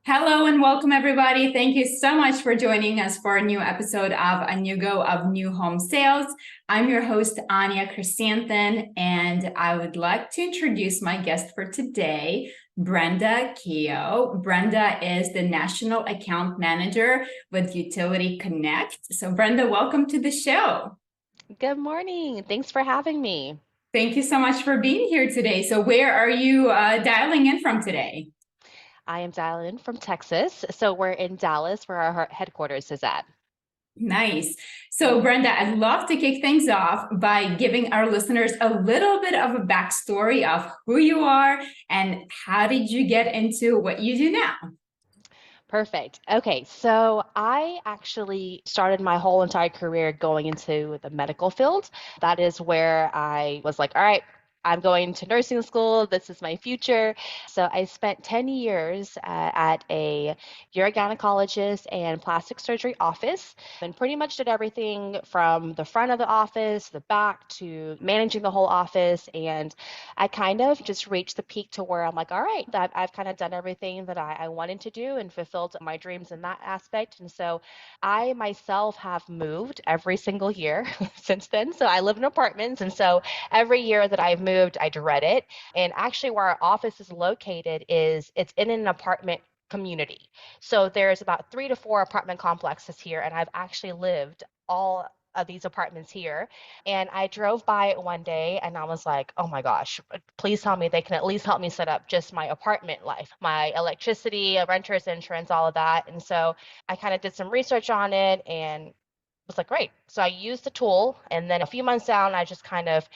Hello and welcome everybody. Thank you so much for joining us for a new episode of A New Go of New Home Sales. I'm your host, Anya Chrysanthon, and I would like to introduce my guest for today, Brenda Keogh. Brenda is the National Account Manager with UtilityConnect. So Brenda, welcome to the show. Good morning. Thanks for having me. Thank you so much for being here today. So where are you dialing in from today? I am dialing in from Texas. So we're in Dallas, where our headquarters is at. Nice. So, Brenda, I'd love to kick things off by giving our listeners a little bit of a backstory of who you are and how did you get into what you do now? Perfect. Okay, so I actually started my whole entire career going into the medical field. That is where I was like, all right, I'm going to nursing school. This is my future. So I spent 10 years at a urogynecologist and plastic surgery office and pretty much did everything from the front of the office, the back, to managing the whole office. And I kind of just reached the peak to where I'm like, all right, that I've kind of done everything that I wanted to do and fulfilled my dreams in that aspect. And so I myself have moved every single year since then. So I live in apartments. And so every year that I've moved, I dread it. And actually, where our office is located is it's in an apartment community. So there's about 3 to 4 apartment complexes here, and I've actually lived all of these apartments here. And I drove by it one day and I was like, oh my gosh, please tell me they can at least help me set up just my apartment life, my electricity, renter's insurance, all of that. And so I kind of did some research on it and was like, great. So I used the tool. And then a few months down, I just kind of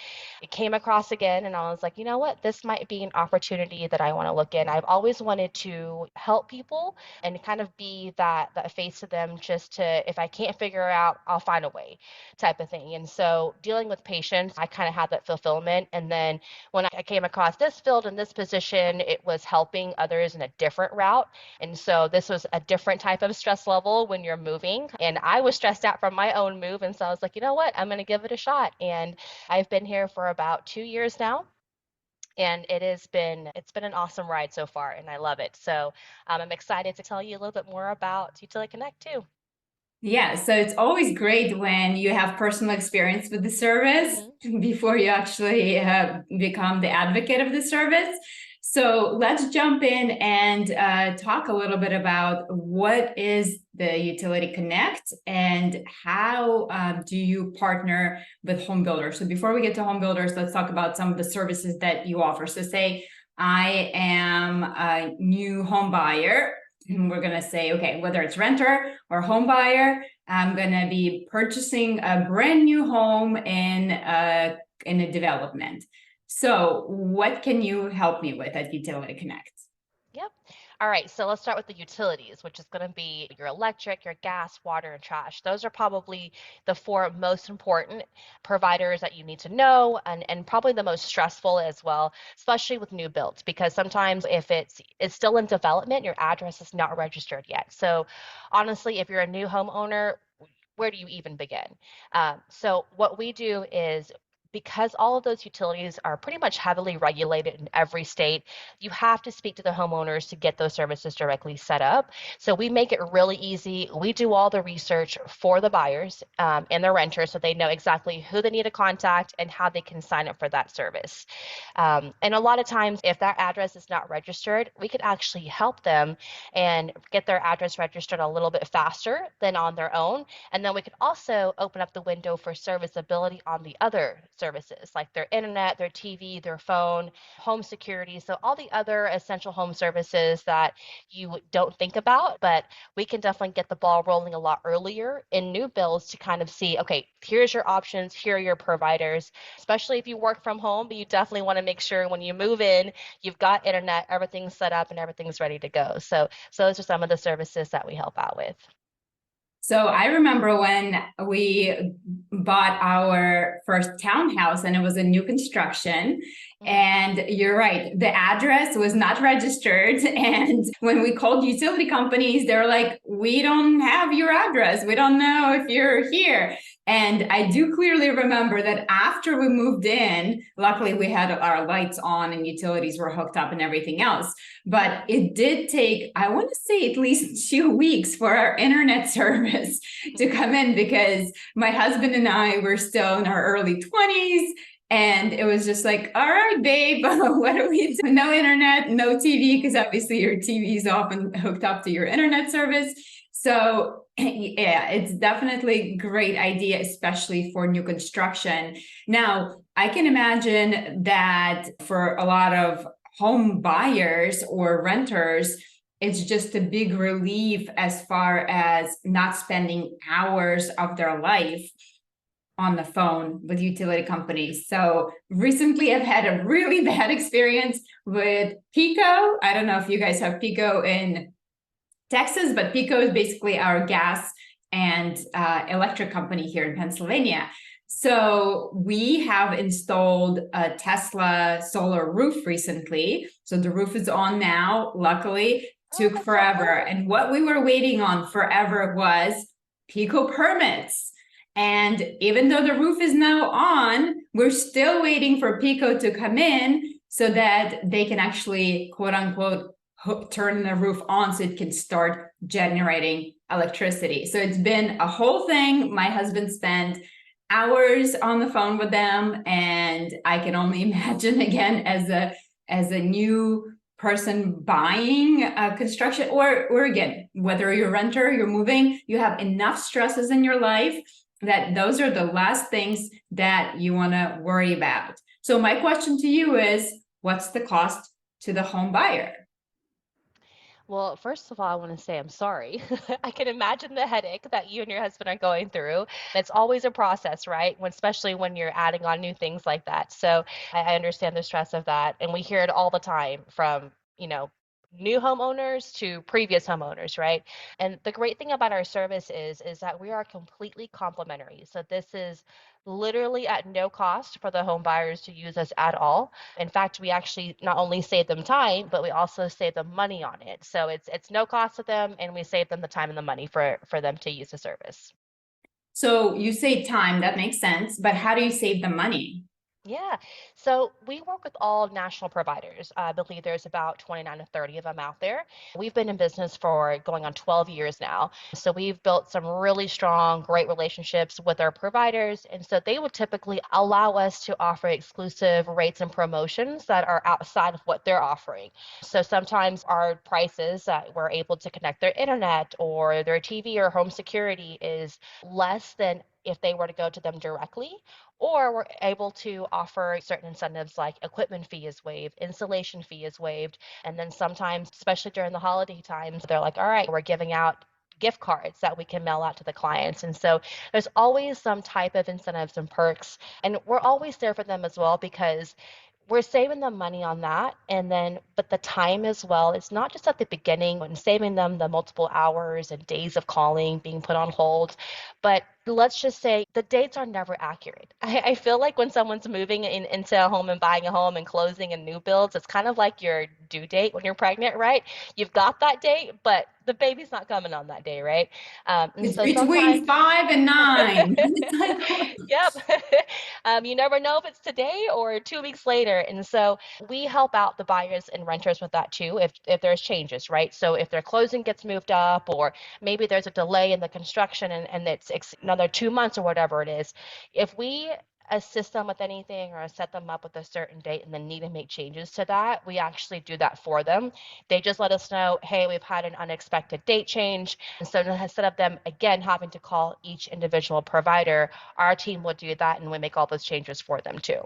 it came across again. And I was like, you know what? This might be an opportunity that I want to look in. I've always wanted to help people and kind of be that face to them just to, if I can't figure it out, I'll find a way type of thing. And so dealing with patients, I kind of had that fulfillment. And then when I came across this field and this position, it was helping others in a different route. And so this was a different type of stress level when you're moving. And I was stressed out from my own move. And so I was like, you know what? I'm going to give it a shot. And I've been here for about 2 years now. And it's been an awesome ride so far, and I love it. So I'm excited to tell you a little bit more about UtilityConnect too. Yeah, so it's always great when you have personal experience with the service hmm before you actually become the advocate of the service. So let's jump in and talk a little bit about what is the Utility Connect and how do you partner with home builders. So before we get to home builders, let's talk about some of the services that you offer. So say I am a new home buyer. And we're going to say, okay, whether it's renter or home buyer, I'm going to be purchasing a brand new home in a development. So what can you help me with at Utility Connect? Yep. All right. So let's start with the utilities, which is going to be your electric, your gas, water, and trash. Those are probably the 4 most important providers that you need to know, and probably the most stressful as well, especially with new builds, because sometimes if it's still in development, your address is not registered yet. So honestly, if you're a new homeowner, where do you even begin? So what we do is because all of those utilities are pretty much heavily regulated in every state, you have to speak to the homeowners to get those services directly set up. So we make it really easy. We do all the research for the buyers and the renters so they know exactly who they need to contact and how they can sign up for that service. And a lot of times, if that address is not registered, we could actually help them and get their address registered a little bit faster than on their own. And then we could also open up the window for serviceability on the other services like their internet, their TV, their phone, home security. So all the other essential home services that you don't think about, but we can definitely get the ball rolling a lot earlier in new builds to kind of see, okay, here's your options, here are your providers, especially if you work from home, but you definitely want to make sure when you move in, you've got internet, everything's set up and everything's ready to go. So those are some of the services that we help out with. So I remember when we bought our first townhouse and it was a new construction Mhm. And you're right, the address was not registered. And when we called utility companies, they're like, we don't have your address. We don't know if you're here. And I do clearly remember that after we moved in, luckily we had our lights on and utilities were hooked up and everything else. But it did take, I want to say, at least 2 weeks for our internet service to come in, because my husband and I were still in our early 20s. And it was just like, all right, babe, what do we do? No internet, no TV, because obviously your TV is often hooked up to your internet service. So yeah, it's definitely a great idea, especially for new construction. Now, I can imagine that for a lot of home buyers or renters, it's just a big relief as far as not spending hours of their life on the phone with utility companies. So recently I've had a really bad experience with Pico. I don't know if you guys have Pico in Texas, but Pico is basically our gas and electric company here in Pennsylvania. So we have installed a Tesla solar roof recently. So the roof is on now, luckily. Took forever. And what we were waiting on forever was Pico permits. And even though the roof is now on, we're still waiting for Pico to come in so that they can actually, quote unquote, turn the roof on so it can start generating electricity. So it's been a whole thing. My husband spent hours on the phone with them, and I can only imagine, again, as a new person buying construction, or again, whether you're a renter, you're moving, you have enough stresses in your life that those are the last things that you want to worry about. So my question to you is, what's the cost to the home buyer? Well, first of all, I want to say I'm sorry. I can imagine the headache that you and your husband are going through. It's always a process, right? Especially when you're adding on new things like that. So I understand the stress of that. And we hear it all the time from, new homeowners to previous homeowners, right? And the great thing about our service is that we are completely complimentary. So this is literally at no cost for the home buyers to use us at all. In fact, we actually not only save them time, but we also save them money on it. So it's no cost to them, and we save them the time and the money for them to use the service. So you say time, that makes sense, but how do you save the money? Yeah. So we work with all national providers. I believe there's about 29 to 30 of them out there. We've been in business for going on 12 years now. So we've built some really strong, great relationships with our providers. And so they would typically allow us to offer exclusive rates and promotions that are outside of what they're offering. So sometimes our prices that we're able to connect their internet or their TV or home security is less than if they were to go to them directly, or we're able to offer certain incentives like equipment fee is waived, installation fee is waived. And then sometimes, especially during the holiday times, they're like, all right, we're giving out gift cards that we can mail out to the clients. And so there's always some type of incentives and perks. And we're always there for them as well, because we're saving them money on that. And then, but the time as well, it's not just at the beginning when saving them the multiple hours and days of calling, being put on hold, but let's just say the dates are never accurate. I feel like when someone's moving into a home and buying a home and closing in new builds, it's kind of like your due date when you're pregnant, right? You've got that date, but the baby's not coming on that day, right? And It's so between sometimes 5 and 9. Yep. You never know if it's today or 2 weeks later. And so we help out the buyers and renters with that too, if there's changes, right? So if their closing gets moved up, or maybe there's a delay in the construction and it's another 2 months or whatever it is, if we assist them with anything or set them up with a certain date and then need to make changes to that, we actually do that for them. They just let us know, hey, we've had an unexpected date change. And so instead of them, again, having to call each individual provider, our team will do that and we make all those changes for them too.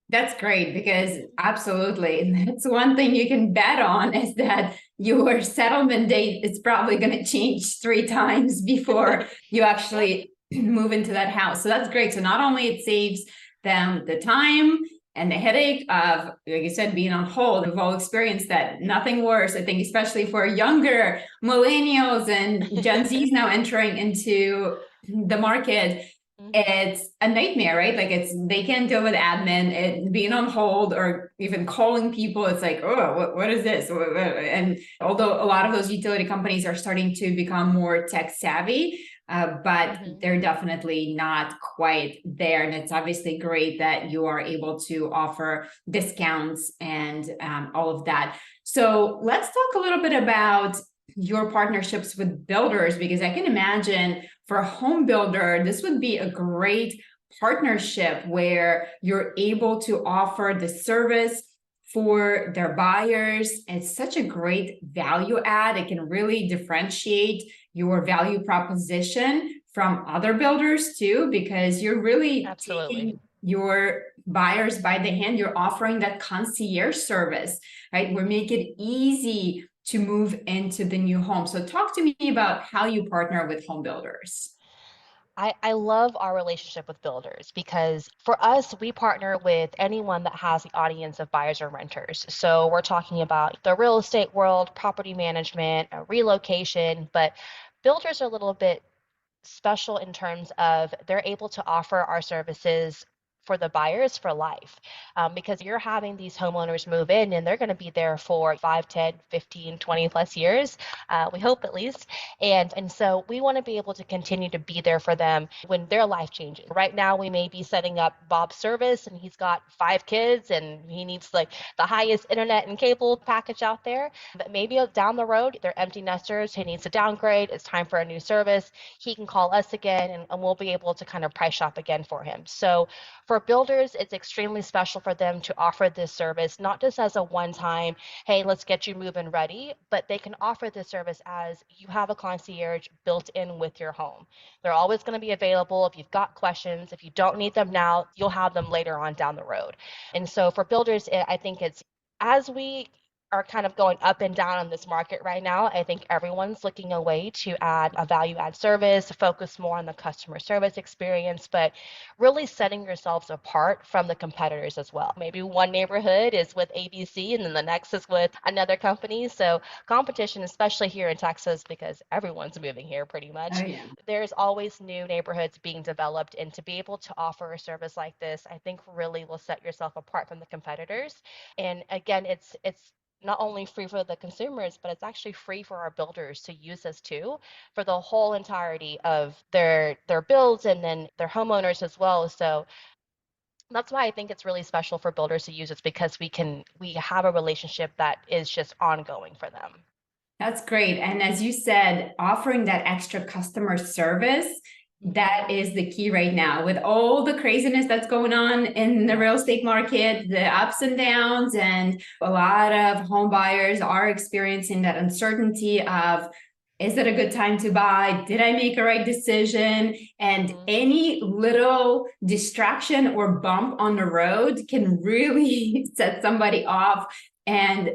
That's great, because absolutely, that's one thing you can bet on, is that your settlement date is probably going to change 3 times before you Yep. actually move into that house. So that's great. So not only it saves them the time and the headache of, like you said, being on hold. We've all experienced that. Nothing worse, I think, especially for younger millennials and Gen Zs now entering into the market. it's a nightmare, right? Like they can't deal with admin, being on hold or even calling people. It's like, oh, what is this? And although a lot of those utility companies are starting to become more tech savvy, but they're definitely not quite there. And it's obviously great that you are able to offer discounts and all of that. So let's talk a little bit about your partnerships with builders, because I can imagine for a home builder, this would be a great partnership where you're able to offer the service for their buyers. It's such a great value add. It can really differentiate your value proposition from other builders too, because you're really taking your buyers by the hand. You're offering that concierge service, right? We make it easy to move into the new home. So talk to me about how you partner with home builders. I love our relationship with builders because for us, we partner with anyone that has the audience of buyers or renters. So we're talking about the real estate world, property management, relocation, but builders are a little bit special in terms of they're able to offer our services for the buyers for life, because you're having these homeowners move in and they're going to be there for 5, 10, 15, 20 plus years, we hope at least. And so we want to be able to continue to be there for them when their life changes. Right now we may be setting up Bob's service and he's got 5 kids and he needs like the highest internet and cable package out there, but maybe down the road they're empty nesters, he needs to downgrade, it's time for a new service, he can call us again and we'll be able to kind of price shop again for him. So for builders, it's extremely special for them to offer this service, not just as a one-time, hey, let's get you move-in ready, but they can offer this service as you have a concierge built in with your home. They're always going to be available if you've got questions. If you don't need them now, you'll have them later on down the road. And so for builders, I think it's as we are kind of going up and down in this market right now, I think everyone's looking a way to add a value add service, focus more on the customer service experience, but really setting yourselves apart from the competitors as well. Maybe one neighborhood is with ABC and then the next is with another company. So competition, especially here in Texas, because everyone's moving here pretty much, Oh, yeah. there's always new neighborhoods being developed. And to be able to offer a service like this, I think really will set yourself apart from the competitors. And again, it's not only free for the consumers, but it's actually free for our builders to use this too for the whole entirety of their builds and then their homeowners as well. So that's why I think it's really special for builders to use this, because we have a relationship that is just ongoing for them. That's great. And as you said, offering that extra customer service, that is the key right now with all the craziness that's going on in the real estate market, the ups and downs, and a lot of home buyers are experiencing that uncertainty of, is it a good time to buy? Did I make a right decision? And any little distraction or bump on the road can really set somebody off and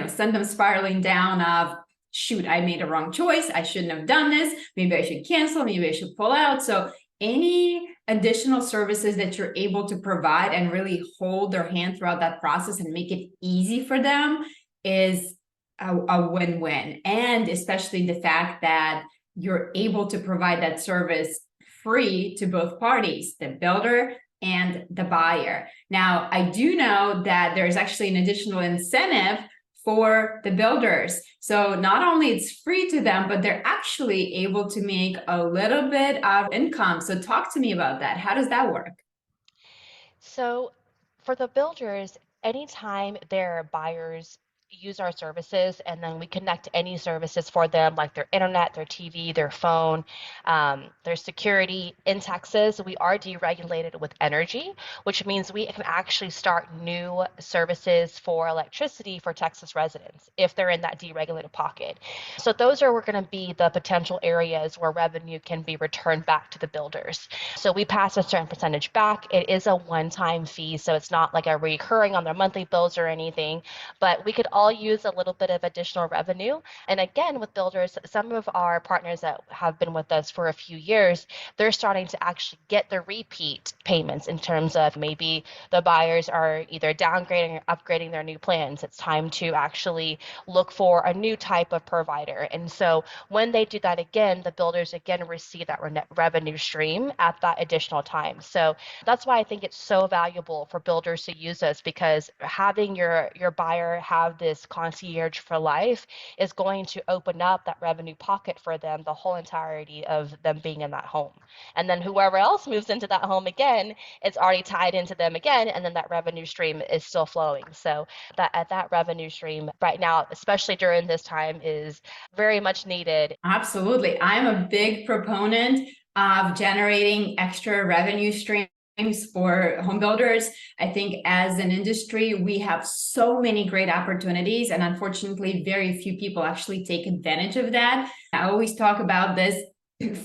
send them spiraling down of, shoot, I made a wrong choice. I shouldn't have done this. Maybe I should cancel. Maybe I should pull out. So any additional services that you're able to provide and really hold their hand throughout that process and make it easy for them is a win-win. And especially the fact that you're able to provide that service free to both parties, the builder and the buyer. Now, I do know that there's actually an additional incentive for the builders. So not only it's free to them, but they're actually able to make a little bit of income. So talk to me about that. How does that work? So for the builders, anytime their buyers use our services and then we connect any services for them, like their internet, their TV, their phone, their security. In Texas, we are deregulated with energy, which means we can actually start new services for electricity for Texas residents if they're in that deregulated pocket. So those are going to be the potential areas where revenue can be returned back to the builders. So we pass a certain percentage back. It is a one-time fee, so it's not like a recurring on their monthly bills or anything, but we could also all use a little bit of additional revenue. And again, with builders, some of our partners that have been with us for a few years, they're starting to actually get the repeat payments in terms of maybe the buyers are either downgrading or upgrading their new plans. It's time to actually look for a new type of provider. And so when they do that again, the builders again receive that revenue stream at that additional time. So that's why I think it's so valuable for builders to use us, because having your buyer have this concierge for life is going to open up that revenue pocket for them the whole entirety of them being in that home. And then whoever else moves into that home again, it's already tied into them again, and then that revenue stream is still flowing. So that revenue stream right now, especially during this time, is very much needed. Absolutely. I'm a big proponent of generating extra revenue streams for home builders. I think as an industry, we have so many great opportunities, and unfortunately, very few people actually take advantage of that. I always talk about this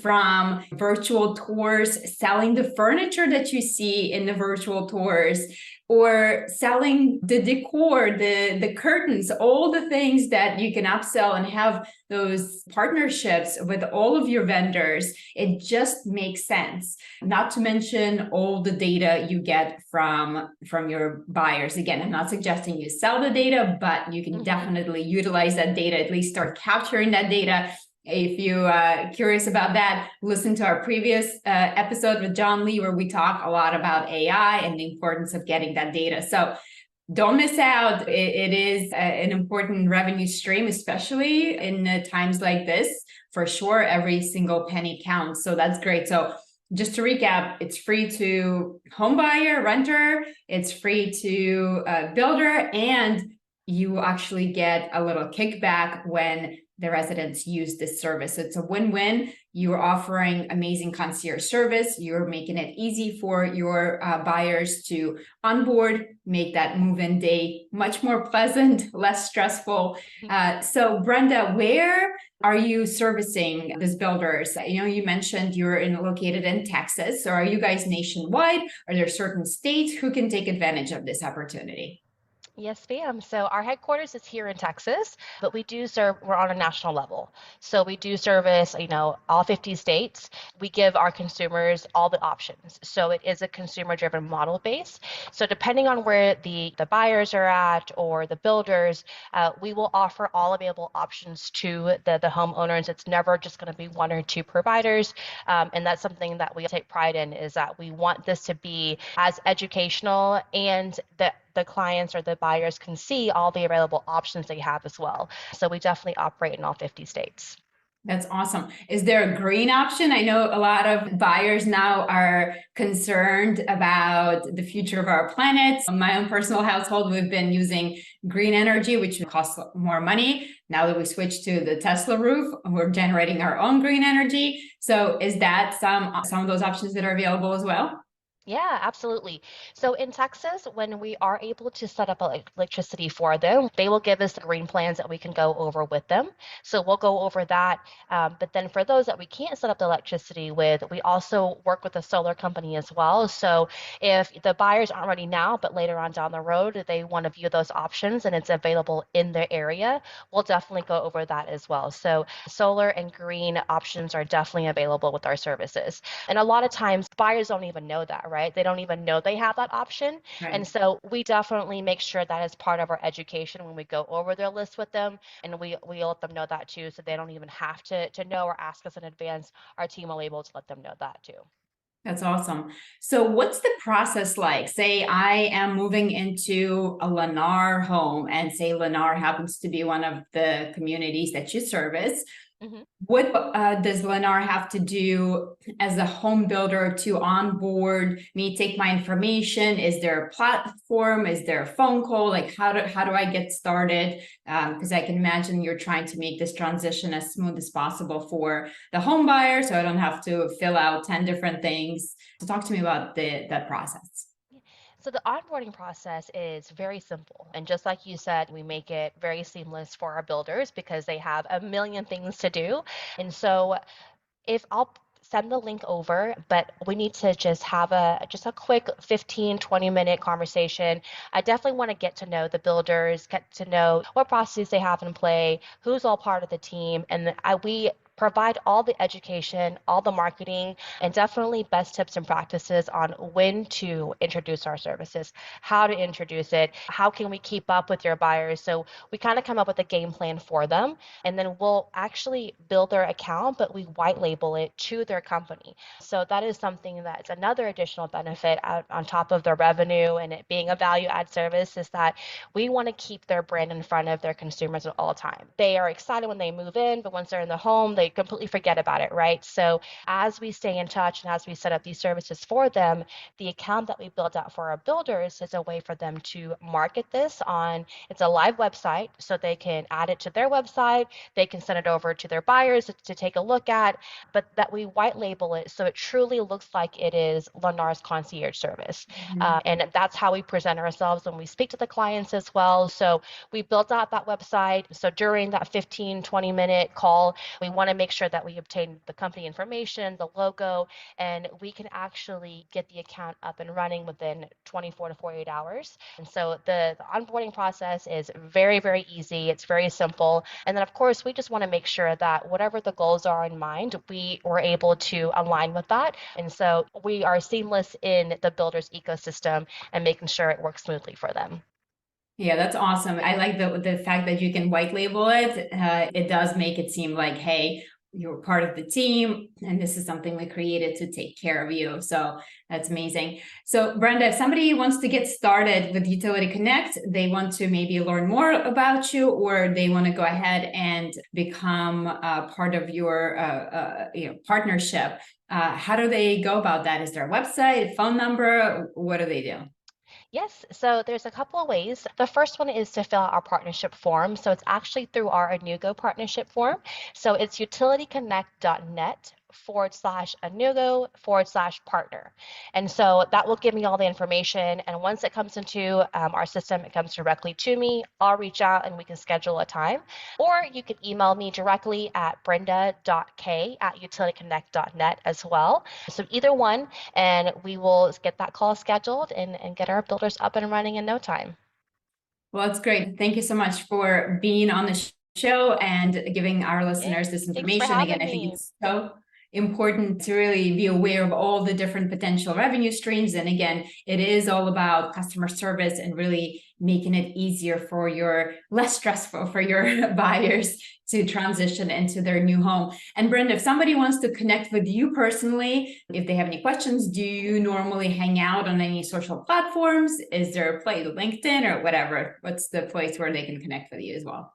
from virtual tours, selling the furniture that you see in the virtual tours, or selling the decor, the curtains, all the things that you can upsell and have those partnerships with all of your vendors. It just makes sense. Not to mention all the data you get from your buyers. Again, I'm not suggesting you sell the data, but you can definitely utilize that data, at least start capturing that data. If you're curious about that, listen to our previous episode with John Lee, where we talk a lot about AI and the importance of getting that data. So don't miss out. It is an important revenue stream, especially in times like this. For sure, every single penny counts. So that's great. So just to recap, it's free to home buyer, renter, it's free to builder, and you actually get a little kickback when the residents use this service. So it's a win-win. You're offering amazing concierge service. You're making it easy for your buyers to onboard, make that move-in day much more pleasant, less stressful. So Brenda, where are you servicing these builders? You mentioned you're located in Texas. So are you guys nationwide? Are there certain states who can take advantage of this opportunity? Yes, ma'am. So our headquarters is here in Texas, but we're on a national level. So we do service, all 50 states. We give our consumers all the options. So it is a consumer-driven model base. So depending on where the buyers are at or the builders, we will offer all available options to the homeowners. It's never just going to be one or two providers. And that's something that we take pride in, is that we want this to be as educational, and the clients or the buyers can see all the available options they have as well. So we definitely operate in all 50 states. That's awesome. Is there a green option? I know a lot of buyers now are concerned about the future of our planet. In my own personal household, we've been using green energy, which costs more money. Now that we switched to the Tesla roof, we're generating our own green energy. So is that some of those options that are available as well? Yeah, absolutely. So in Texas, when we are able to set up electricity for them, they will give us the green plans that we can go over with them. So we'll go over that. But then for those that we can't set up the electricity with, we also work with a solar company as well. So if the buyers aren't ready now, but later on down the road, they want to view those options and it's available in their area, we'll definitely go over that as well. So solar and green options are definitely available with our services. And a lot of times buyers don't even know that, right? They don't even know they have that option. Right. And so we definitely make sure that is part of our education when we go over their list with them. And we let them know that too, so they don't even have to know or ask us in advance. Our team will be able to let them know that too. That's awesome. So what's the process like? Say I am moving into a Lennar home, and say Lennar happens to be one of the communities that you service. Mhm. What does Lennar have to do as a home builder to onboard me, take my information? Is there a platform? Is there a phone call? Like how do I get started? Because I can imagine you're trying to make this transition as smooth as possible for the home buyer, so I don't have to fill out 10 different things. So talk to me about that process. So the onboarding process is very simple. And just like you said, we make it very seamless for our builders because they have a million things to do. And so if I'll send the link over, but we need to just have a quick 15-20 minute conversation. I definitely want to get to know the builders, get to know what processes they have in play, who's all part of the team, and we provide all the education, all the marketing, and definitely best tips and practices on when to introduce our services, how to introduce it, how can we keep up with your buyers. So we kind of come up with a game plan for them, and then we'll actually build their account, but we white label it to their company. So that is something that's another additional benefit on top of their revenue and it being a value add service, is that we want to keep their brand in front of their consumers at all time. They are excited when they move in, but once they're in the home, they completely forget about it, right? So as we stay in touch and as we set up these services for them, the account that we built out for our builders is a way for them to market this on, it's a live website, so they can add it to their website, they can send it over to their buyers to take a look at, but that we white label it so it truly looks like it is Lennar's concierge service. And that's how we present ourselves when we speak to the clients as well. So we built out that website. So during that 15-20 minute call, we want to make sure that we obtain the company information, the logo, and we can actually get the account up and running within 24 to 48 hours. And so the onboarding process is very, very easy. It's very simple. And then, of course, we just want to make sure that whatever the goals are in mind, we were able to align with that. And so we are seamless in the builder's ecosystem and making sure it works smoothly for them. Yeah, that's awesome. I like the fact that you can white label it. It does make it seem like, hey, you're part of the team, and this is something we created to take care of you. So that's amazing. So Brenda, if somebody wants to get started with UtilityConnect, they want to maybe learn more about you, or they want to go ahead and become part of your partnership. How do they go about that? Is there a website, phone number? What do they do? Yes, so there's a couple of ways. The first one is to fill out our partnership form. So it's actually through our Anugo partnership form. So it's utilityconnect.net/Anugo/partner. And so that will give me all the information. And once it comes into our system, it comes directly to me. I'll reach out and we can schedule a time. Or you can email me directly at brenda.k@utilityconnect.net as well. So either one, and we will get that call scheduled and get our builders up and running in no time. Well, that's great. Thank you so much for being on the show and giving our listeners this Thanks for information. Again, having I think me. it's so important to really be aware of all the different potential revenue streams. And again, it is all about customer service and really making it easier for less stressful for your buyers to transition into their new home. And Brenda, if somebody wants to connect with you personally, if they have any questions, do you normally hang out on any social platforms? Is there a place, LinkedIn or whatever? What's the place where they can connect with you as well?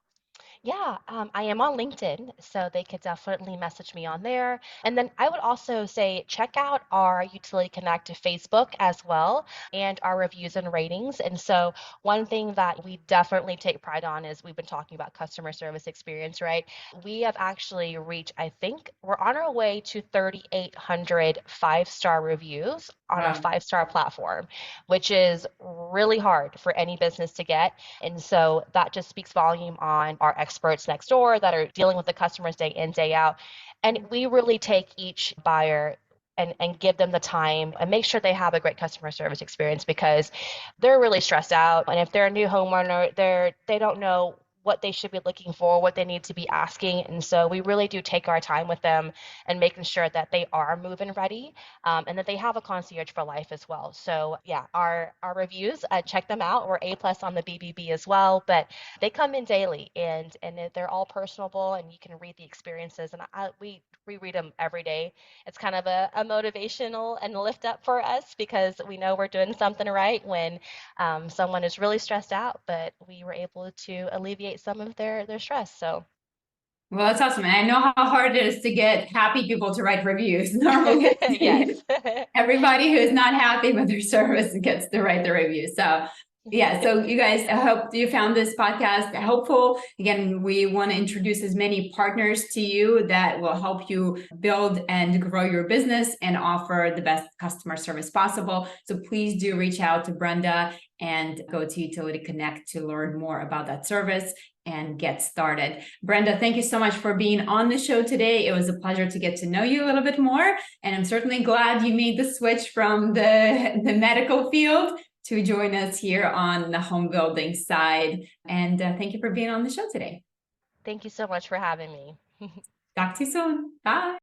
Yeah, I am on LinkedIn, so they could definitely message me on there. And then I would also say check out our Utility Connect Facebook as well and our reviews and ratings. And so one thing that we definitely take pride on is we've been talking about customer service experience, right? We have actually reached, I think we're on our way to 3,800 five-star reviews on a Wow. five-star platform, which is really hard for any business to get. And so that just speaks volume on our experts next door that are dealing with the customers day in, day out. And we really take each buyer and give them the time and make sure they have a great customer service experience, because they're really stressed out. And if they're a new homeowner, they don't know what they should be looking for, what they need to be asking. And so we really do take our time with them and making sure that they are move-in ready, and that they have a concierge for life as well. So yeah, our reviews, check them out. We're A+ on the BBB as well, but they come in daily and they're all personable and you can read the experiences. And we read them every day. It's kind of a motivational and lift up for us, because we know we're doing something right when someone is really stressed out, but we were able to alleviate some of their stress. So Well, that's awesome. And I know how hard it is to get happy people to write reviews. Normally, yes. everybody who is not happy with their service gets to write the review. So Yeah, so you guys, I hope you found this podcast helpful. Again, we want to introduce as many partners to you that will help you build and grow your business and offer the best customer service possible. So please do reach out to Brenda and go to Utility Connect to learn more about that service and get started. Brenda, thank you so much for being on the show today. It was a pleasure to get to know you a little bit more. And I'm certainly glad you made the switch from the medical field to join us here on the home building side. And thank you for being on the show today. Thank you so much for having me. Talk to you soon. Bye.